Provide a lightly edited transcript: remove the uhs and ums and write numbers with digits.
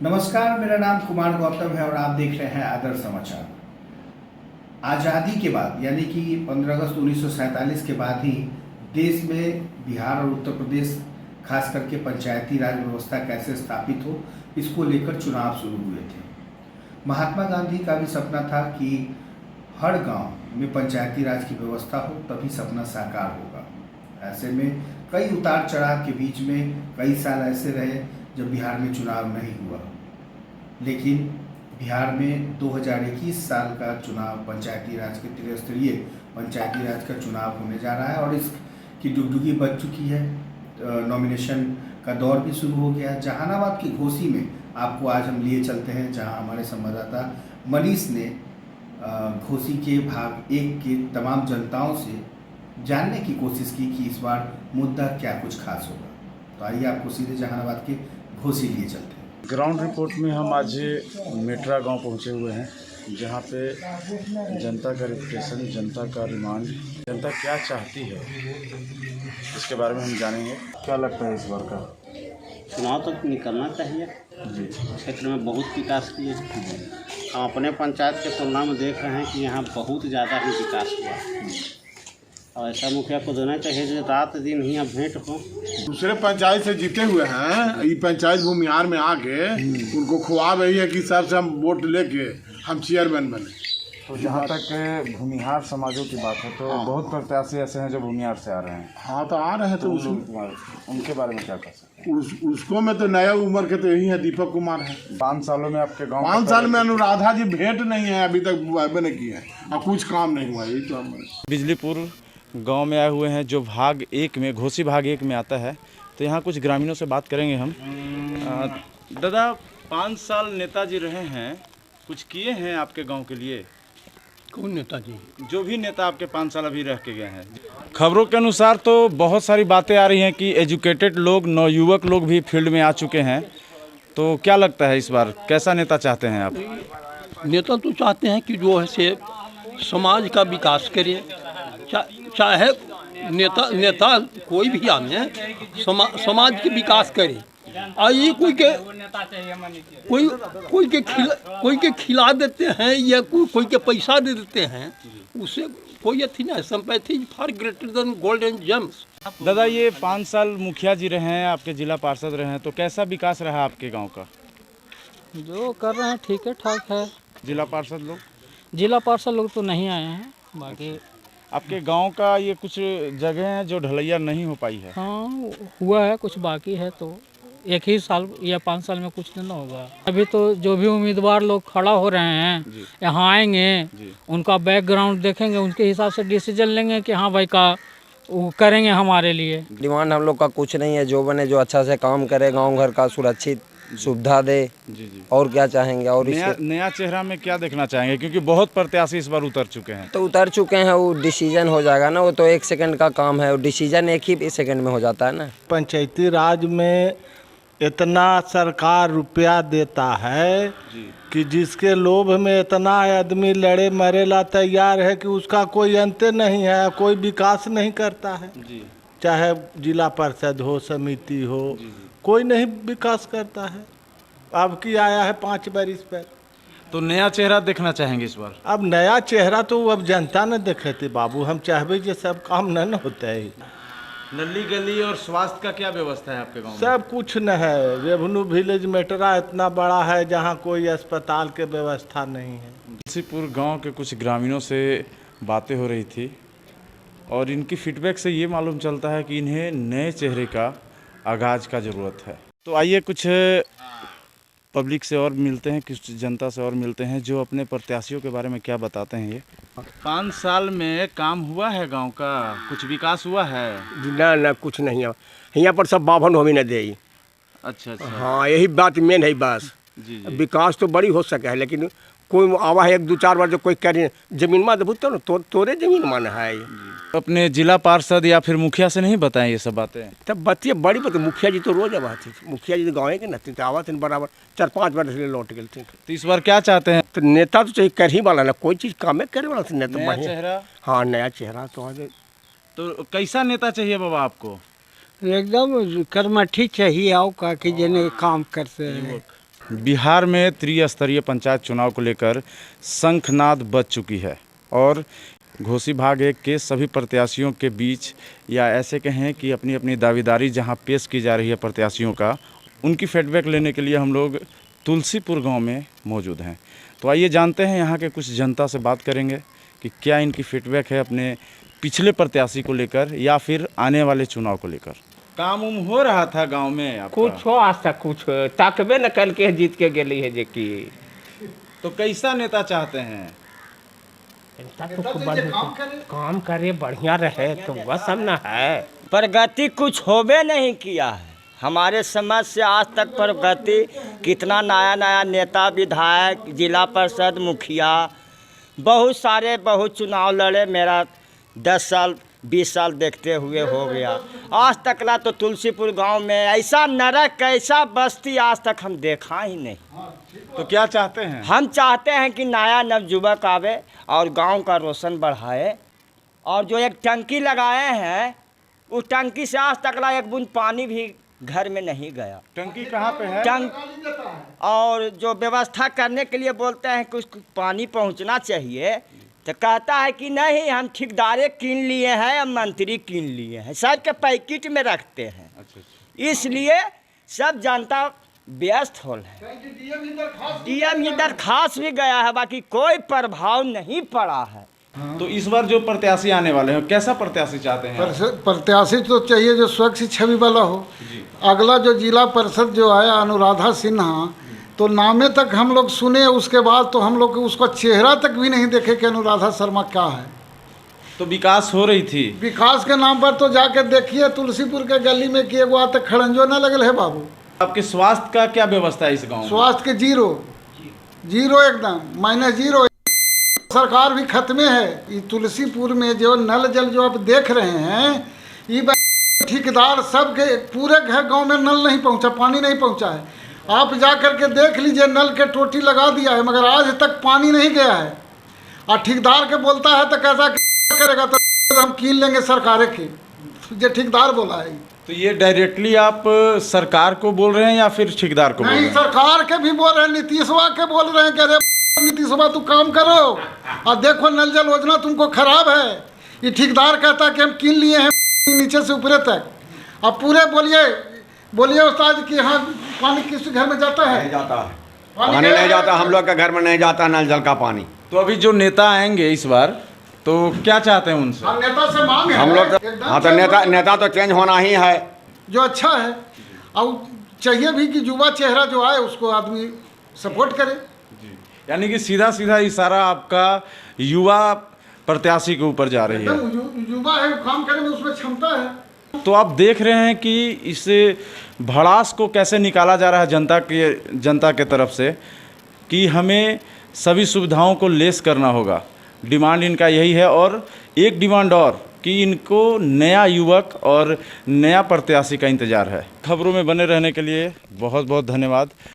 नमस्कार, मेरा नाम कुमार गौतम है और आप देख रहे हैं आदर्श समाचार। आज़ादी के बाद यानी कि 15 अगस्त 1947 के बाद ही देश में बिहार और उत्तर प्रदेश खास करके पंचायती राज व्यवस्था कैसे स्थापित हो, इसको लेकर चुनाव शुरू हुए थे। महात्मा गांधी का भी सपना था कि हर गांव में पंचायती राज की व्यवस्था हो, तभी सपना साकार होगा। ऐसे में कई उतार चढ़ाव के बीच में कई साल ऐसे रहे जब बिहार में चुनाव नहीं हुआ, लेकिन बिहार में 2021 साल का चुनाव पंचायती राज के त्रिस्तरीय पंचायती राज का चुनाव होने जा रहा है और इसकी डुगडुगी बज चुकी है। नॉमिनेशन का दौर भी शुरू हो गया है। जहानाबाद की घोसी में आपको आज हम लिए चलते हैं, जहां हमारे संवाददाता मनीष ने घोसी के भाग 1 के तमाम जनताओं से जानने की कोशिश की कि इस बार मुद्दा क्या कुछ खास होगा। तो आइए आपको सीधे जहानाबाद के घोसी लिए चलते हैं। ग्राउंड रिपोर्ट में हम आज मेटरा गांव पहुंचे हुए हैं, जहां पे जनता का रिप्रेजेंटेशन, जनता का डिमांड, जनता क्या चाहती है, इसके बारे में हम जानेंगे। क्या लगता है इस बार का चुनाव तो निकलना चाहिए जी? क्षेत्र में बहुत विकास किए। हम अपने पंचायत के तुलना में देख रहे हैं कि यहाँ बहुत ज़्यादा ही विकास हुआ और ऐसा मुखिया को देना चाहिए जो रात दिन ही भेंट हो। दूसरे पंचायत से जीते हुए हैं, ये पंचायत भूमिहार में आके उनको ख्वाब यही है कि सर से हम वोट लेके हम चेयरमैन बने। तो जहाँ तक भूमिहार समाजों की बात है तो बहुत प्रत्याशी ऐसे हैं जो भूमिहार से आ रहे हैं। हाँ तो आ रहे हैं, तो उनके बारे में क्या कर सकते हैं? उसको में तो नया उम्र के तो यही है, दीपक कुमार है। 5 सालों में आपके गाँव 5 साल में अनुराधा जी भेंट नहीं है, अभी तक नहीं की है और कुछ काम नहीं हुआ। यही तो हम बिजलीपुर गांव में आए हुए हैं, जो भाग 1 में, घोसी भाग 1 में आता है। तो यहाँ कुछ ग्रामीणों से बात करेंगे हम। दादा, 5 साल नेताजी रहे हैं, कुछ किए हैं आपके गांव के लिए? कौन नेताजी? जो भी नेता आपके 5 साल अभी रह के गए हैं। खबरों के अनुसार तो बहुत सारी बातें आ रही हैं कि एजुकेटेड लोग, नवयुवक लोग भी फील्ड में आ चुके हैं। तो क्या लगता है इस बार कैसा नेता चाहते हैं आप? नेता तो चाहते हैं कि जो है से समाज का विकास करे, चाहे नेता कोई भी आने समाज के विकास करे। और ये कोई के खिला देते हैं या कोई के पैसा दे देते हैं, उससे कोई अथी नहीं। Sympathy far greater than gold and gems. दादा, ये 5 साल मुखिया जी रहे हैं, आपके जिला पार्षद रहे हैं, तो कैसा विकास रहा आपके गांव का? जो कर रहे हैं ठीक है, ठाक है। जिला पार्षद लोग तो नहीं आए हैं, बाकी आपके गांव का ये कुछ जगह हैं जो ढलैया नहीं हो पाई है। हाँ हुआ है, कुछ बाकी है। तो 1 ही साल या 5 साल में कुछ नहीं होगा। अभी तो जो भी उम्मीदवार लोग खड़ा हो रहे हैं यहाँ आएंगे, उनका बैकग्राउंड देखेंगे, उनके हिसाब से डिसीजन लेंगे कि हाँ भाई का वो करेंगे हमारे लिए। डिमांड हम लोग का कुछ नहीं है, जो बने, जो अच्छा से काम करे, गांव घर का सुरक्षित सुविधा दे। जी। और क्या चाहेंगे? और नया चेहरा में क्या देखना चाहेंगे? क्योंकि बहुत प्रत्याशी इस बार उतर चुके हैं। तो उतर चुके हैं, वो डिसीजन हो जाएगा ना। वो तो 1 सेकंड का काम है, वो डिसीजन 1 ही सेकंड में हो जाता है ना। पंचायती राज में इतना सरकार रुपया देता है कि जिसके लोभ में इतना आदमी लड़े मरेला तैयार है कि उसका कोई अंत नहीं है, कोई विकास नहीं करता है। चाहे जिला परिषद हो, समिति हो, कोई नहीं विकास करता है। अब की आया है 5 बरिस पर। तो नया चेहरा देखना चाहेंगे इस बार? अब नया चेहरा तो अब जनता ने देखे थे बाबू, हम चाहबे जो सब काम न होता है। नली गली और स्वास्थ्य का क्या व्यवस्था है आपके गांव में? सब कुछ न है। रेवेन्यू विलेज मेटरा इतना बड़ा है जहाँ कोई अस्पताल के व्यवस्था नहीं है। तुलसीपुर गांव के कुछ ग्रामीणों से बातें हो रही थी और इनकी फीडबैक से ये मालूम चलता है कि इन्हें नए चेहरे का आगाज का ज़रूरत है। तो आइए कुछ पब्लिक से और मिलते हैं, कुछ जनता से और मिलते हैं, जो अपने प्रत्याशियों के बारे में क्या बताते हैं। ये 5 साल में काम हुआ है गांव का, कुछ विकास हुआ है? ना कुछ नहीं है यहाँ पर, सब बाभन होमी न दे। अच्छा। हाँ, यही बात मेन है बस। जी। विकास तो बड़ी हो सके है, लेकिन कोई आवा है 1-2-4 बार जो कोई करे जमीन में देबू तो ना तोरे जमीन मान है। अपने जिला पार्षद या फिर मुखिया से नहीं बताएं ये सब बातें? तब बतिए बड़ी बात। मुखिया जी तो रोज अब आती, मुखिया जी तो गाँव के नती तो आवा थे बराबर 4-5 बार इसलिए लौट गए थे। तो इस बार क्या चाहते हैं? तो नेता तो चाहिए कर ही वाला ना, कोई चीज़ काम करे वाला था नेता। नया चेहरा? हाँ, नया चेहरा तो आ जाए। तो कैसा नेता चाहिए बाबा आपको? एकदम कर्मठी चाहिए आओ का कि जने काम करते हैं। बिहार में त्रिस्तरीय पंचायत चुनाव को लेकर शंखनाद बज चुकी है और घोसी भाग 1 के सभी प्रत्याशियों के बीच, या ऐसे कहें कि अपनी अपनी दावेदारी जहां पेश की जा रही है प्रत्याशियों का, उनकी फीडबैक लेने के लिए हम लोग तुलसीपुर गांव में मौजूद हैं। तो आइए जानते हैं यहाँ के कुछ जनता से, बात करेंगे कि क्या इनकी फीडबैक है अपने पिछले प्रत्याशी को लेकर या फिर आने वाले चुनाव को लेकर। काम उम हो रहा था गांव में आपका? कुछ हो आज तक कुछ ताकबे न कल के जीत के गेली है जे की। तो कैसा नेता चाहते हैं? काम करे बढ़िया रहे तो बस सब न है। प्रगति कुछ होबे नहीं किया है हमारे समाज से आज तक। प्रगति कितना नया नया नेता, विधायक, जिला परिषद, मुखिया, बहुत सारे बहुत चुनाव लड़े। मेरा 10 साल 20 साल देखते हुए हो गया। आज तक ला तो तुलसीपुर गांव में ऐसा नरक, ऐसा बस्ती आज तक हम देखा ही नहीं। तो क्या चाहते हैं? हम चाहते हैं कि नया नवयुवक आवे और गांव का रोशन बढ़ाए। और जो एक टंकी लगाए हैं, उस टंकी से आज तक ला एक बूंद पानी भी घर में नहीं गया। टंकी कहाँ पे है? और जो व्यवस्था करने के लिए बोलते हैं कि उसको पानी पहुंचना चाहिए, तो कहता है कि नहीं, हम ठेकेदारे कीन लिए हैं, हम मंत्री कीन लिए हैं, सब के पैकेट में रखते हैं। इसलिए सब जनता व्यस्त हो है। डीएम ही दरखास्त भी गया है, बाकी कोई प्रभाव नहीं पड़ा है। तो इस बार जो प्रत्याशी आने वाले हैं, कैसा प्रत्याशी चाहते हैं? प्रत्याशी तो चाहिए जो स्वच्छ छवि वाला हो। अगला जो जिला परिषद जो आया अनुराधा सिन्हा, तो नामे तक हम लोग सुने, उसके बाद तो हम लोग उसका चेहरा तक भी नहीं देखे कि अनुराधा शर्मा क्या है। तो विकास हो रही थी। विकास के नाम पर तो जाके देखिए तुलसीपुर के गली में कि एगो आते खड़ंजो न लगल है बाबू। आपके स्वास्थ्य का क्या व्यवस्था है इस गांव में? स्वास्थ्य के जीरो एकदम -0। सरकार भी खत्मे है। ये तुलसीपुर में जो नल जल जो आप देख रहे हैं, ये ठेकेदार सब के पूरे घर गांव में नल नहीं पहुंचा, पानी नहीं पहुंचा है। आप जा करके देख लीजिए, नल के टोटी लगा दिया है मगर आज तक पानी नहीं गया है। और ठेकेदार के बोलता है तो कहता क्या करेगा, तो हम कीन लेंगे सरकार के, जो ठेकेदार बोला है। तो ये डायरेक्टली आप सरकार को बोल रहे हैं या फिर ठेकेदार को? नहीं, सरकार के भी बोल रहे हैं, नीतीशवा के बोल रहे हैं कि अरे नीतीशवा तू काम करो और देखो नल जल योजना तुमको खराब है। ये ठेकेदार कहता है कि हम कीन लिए हैं नीचे से ऊपर तक। अब पूरे बोलिए उस्ताद कि हाँ पानी किस घर में जाता है? नहीं जाता, पानी नहीं जाता, हम लोग के घर में नहीं जाता नल जल का पानी। तो अभी जो नेता आएंगे इस बार, तो क्या चाहते हैं उनसे? नेता से मांग है हम लोग हाँ, तो नेता तो चेंज होना ही है, जो अच्छा है। और चाहिए भी कि युवा चेहरा जो आए उसको आदमी सपोर्ट करे। यानी कि सीधा सीधा इशारा आपका युवा प्रत्याशी के ऊपर जा रही है। युवा है, काम करने में उसमें क्षमता है। तो आप देख रहे हैं कि इस भड़ास को कैसे निकाला जा रहा है जनता के तरफ से, कि हमें सभी सुविधाओं को लेस करना होगा। डिमांड इनका यही है। और एक डिमांड और, कि इनको नया युवक और नया प्रत्याशी का इंतज़ार है। खबरों में बने रहने के लिए बहुत बहुत धन्यवाद।